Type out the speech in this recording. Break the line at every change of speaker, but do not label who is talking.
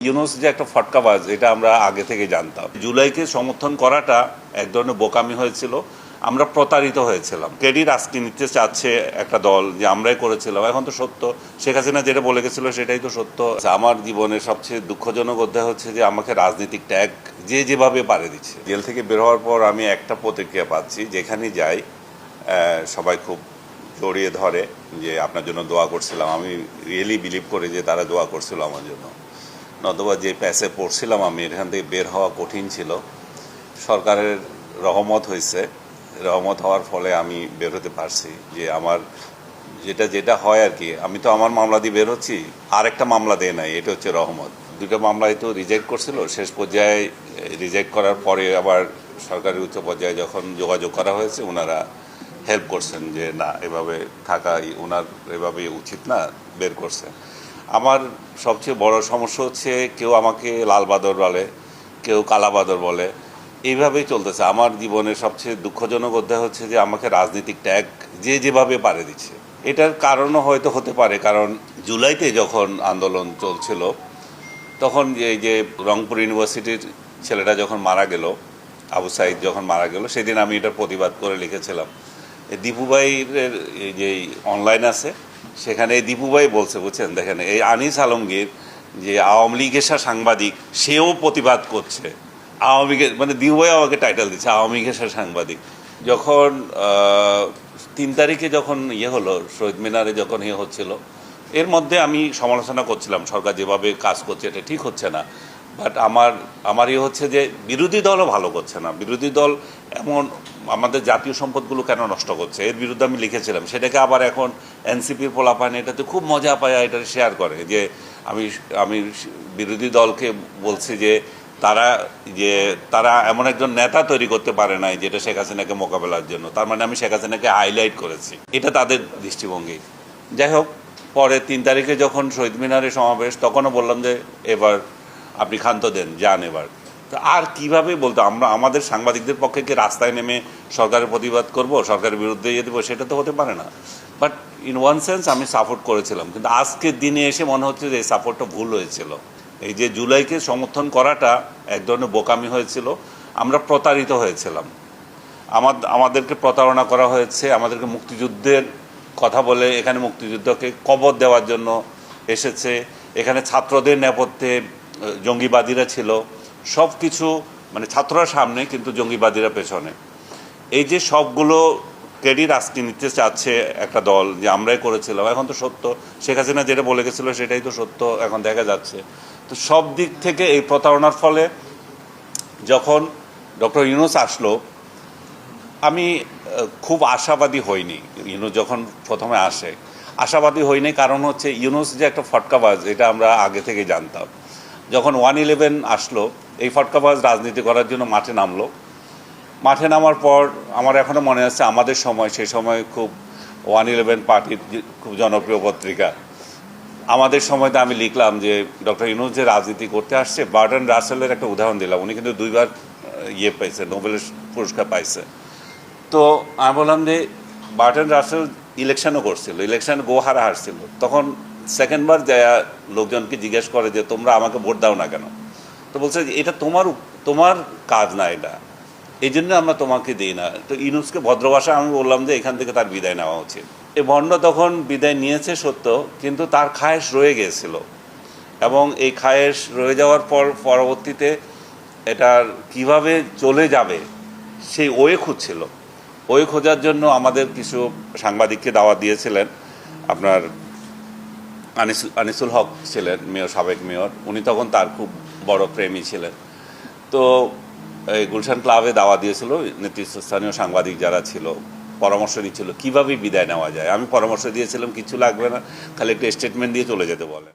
ইউনূস যে একটা ফটকাবাজ এটা আমরা আগে থেকে জানতাম। জুলাইকে সমর্থন করাটা এক ধরনের বোকামি হয়েছিল, আমরা প্রতারিত হয়েছিলাম। ক্রেডিট আজকে নিতে চাচ্ছে একটা দল যে আমরাই করেছিলাম, এখন তো সত্য শেখ হাসিনা যেটা বলে গেছিল সেটাই তো সত্য। আমার জীবনের সবচেয়ে দুঃখজনক অধ্যায় হচ্ছে যে আমাকে রাজনৈতিক ট্যাগ যে যেভাবে পারে দিচ্ছে। জেল থেকে বের হওয়ার পর আমি একটা প্রতিক্রিয়া পাচ্ছি, যেখানে যাই সবাই খুব জড়িয়ে ধরে যে আপনার জন্য দোয়া করছিলাম। আমি রিয়েলি বিলিভ করি যে তারা দোয়া করছিল আমার জন্য, নতুবা যে প্যাসে পড়ছিলাম আমি, এখান থেকে বের হওয়া কঠিন ছিল। সরকারের রহমত হয়েছে, রহমত হওয়ার ফলে আমি বের হতে পারছি। যে আমার যেটা হয় আর কি, আমি তো আমার মামলা দিয়ে বের হচ্ছি, আর একটা মামলা দেয় নাই, এটা হচ্ছে রহমত। দুটো মামলাই তো রিজেক্ট করছিল, শেষ পর্যায়ে রিজেক্ট করার পরে আবার সরকারের উচ্চ পর্যায়ে যখন যোগাযোগ করা হয়েছে, ওনারা হেল্প করছেন যে না, এভাবে থাকা ওনার এভাবে উচিত না, বের করছে। আমার সবচেয়ে বড় সমস্যা হচ্ছে কেউ আমাকে লাল বাদর বলে, কেউ কালা বাদর বলে, এইভাবেই চলতেছে। আমার জীবনের সবচেয়ে দুঃখজনক অধ্যায় হচ্ছে যে আমাকে রাজনৈতিক ট্যাগ যে যেভাবে পারে দিচ্ছে। এটার কারণও হয়তো হতে পারে, কারণ জুলাইতে যখন আন্দোলন চলছিল তখন এই যে রংপুর ইউনিভার্সিটির ছেলেটা যখন মারা গেল, আবু সাইদ যখন মারা গেল, সেদিন আমি এটার প্রতিবাদ করে লিখেছিলাম। দীপুভাইয়ের এই যে অনলাইন আছে, সেখানে দীপুভাই বলছে, বুঝছেন, দেখেন এই আনিস আলমগীর যে আওয়ামী লীগের সাংবাদিক, সেও প্রতিবাদ করছে। আওয়ামী লীগের মানে দীপুভাই আমাকে টাইটেল দিচ্ছে আওয়ামী লীগের সাংবাদিক। যখন 3 তারিখে যখন হলো শহীদ মিনারে, যখন হচ্ছিল, এর মধ্যে আমি সমালোচনা করছিলাম সরকার যেভাবে কাজ করছে এটা ঠিক হচ্ছে না। বাট আমার হচ্ছে যে বিরোধী দলও ভালো করছে না। বিরোধী দল এমন আমাদের জাতীয় সম্পদগুলো কেন নষ্ট করছে, এর বিরুদ্ধে আমি লিখেছিলাম। সেটাকে আবার এখন এনসিপির পোলাপান এটাতে খুব মজা পায়, এটা শেয়ার করে যে আমি বিরোধী দলকে বলছি যে তারা এমন একজন নেতা তৈরি করতে পারে নাই যেটা শেখ হাসিনাকে মোকাবেলার জন্য। তার মানে আমি শেখ হাসিনাকে হাইলাইট করেছি, এটা তাদের দৃষ্টিভঙ্গি। যাই হোক, পরে 3 তারিখে যখন শহীদ মিনারে সমাবেশ, তখনও বললাম যে এবার আপনি ক্ষান্ত দেন, যান এবার। তো আর কীভাবে বলতো, আমাদের সাংবাদিকদের পক্ষে কি রাস্তায় নেমে সরকারের প্রতিবাদ করব, সরকারের বিরুদ্ধে দেবো, সেটা তো হতে পারে না। বাট ইন ওয়ান সেন্স আমি সাপোর্ট করেছিলাম, কিন্তু আজকের দিনে এসে মনে হচ্ছে যে এই সাপোর্টটা ভুল হয়েছিল। এই যে জুলাইকে সমর্থন করাটা এক ধরনের বোকামি হয়েছিল, আমরা প্রতারিত হয়েছিলাম। আমাদেরকে প্রতারণা করা হয়েছে, আমাদেরকে মুক্তিযুদ্ধের কথা বলে এখানে মুক্তিযুদ্ধকে কবর দেওয়ার জন্য এসেছে। এখানে ছাত্রদের নেপথ্যে জঙ্গিবাদীরা ছিল, সব কিছু মানে ছাত্ররা সামনে কিন্তু জঙ্গিবাদীরা পেছনে। এই যে সবগুলো ক্রেডিট আজকে নিতে চাচ্ছে একটা দল যে আমরাই করেছিলাম, এখন তো সত্য শেখ হাসিনা যেটা বলে গেছিল সেটাই তো সত্য, এখন দেখা যাচ্ছে। তো সব দিক থেকে এই প্রতারণার ফলে যখন ডক্টর ইউনূস আসলো, আমি খুব আশাবাদী হইনি। ইউনূস যখন প্রথমে আসে আশাবাদী হইনি, কারণ হচ্ছে ইউনূস যে একটা ফটকাবাজ এটা আমরা আগে থেকে জানতাম। যখন 1/11 আসলো, এই ফটকাবাজ রাজনীতি করার জন্য মাঠে নামলো। মাঠে নামার পর আমার এখনও মনে আছে আমাদের সময়, সেই সময় খুব 1/11 পার্টির খুব জনপ্রিয় পত্রিকা। আমাদের সময়তে আমি লিখলাম যে ডক্টর ইউনূস যে রাজনীতি করতে আসছে, বার্টন রাসেলের একটা উদাহরণ দিলাম। উনি কিন্তু 2বার পাইছে, নোবেলের পুরস্কার পাইছে। তো আমি বললাম যে বার্টন রাসেল ইলেকশনও করছিল, ইলেকশন গোহারা হারছিল, তখন সেকেন্ডবার যায় লোকজনকে জিজ্ঞেস করে যে তোমরা আমাকে ভোট দাও না কেন। তো বলছে যে এটা তোমার কাজ না, এটা এই জন্য আমরা তোমাকে দিই না। তো ইউনূসকে ভদ্রভাষা আমি বললাম যে এখান থেকে তার বিদায় নেওয়া উচিত। এই ভণ্ড তখন বিদায় নিয়েছে সত্য, কিন্তু তার খায়েশ রয়ে গিয়েছিল, এবং এই খায়েশ রয়ে যাওয়ার পর পরবর্তীতে এটার কিভাবে চলে যাবে সেই ওয়ে খুঁজছিল। ওই খোঁজার জন্য আমাদের কিছু সাংবাদিককে দাওয়াত দিয়েছিলেন। আপনার আনিসুল হক ছিলেন মেয়র, সাবেক মেয়র, উনি তখন তার খুব বড় প্রেমী ছিলেন। তো এই গুলশান ক্লাবে দাওয়াত দিয়েছিল, নেতৃত্বস্থানীয় সাংবাদিক যারা ছিল পরামর্শ দিচ্ছিল কীভাবে বিদায় নেওয়া যায়। আমি পরামর্শ দিয়েছিলাম কিছু লাগবে না, খালি একটা স্টেটমেন্ট দিয়ে চলে যেতে বলেন।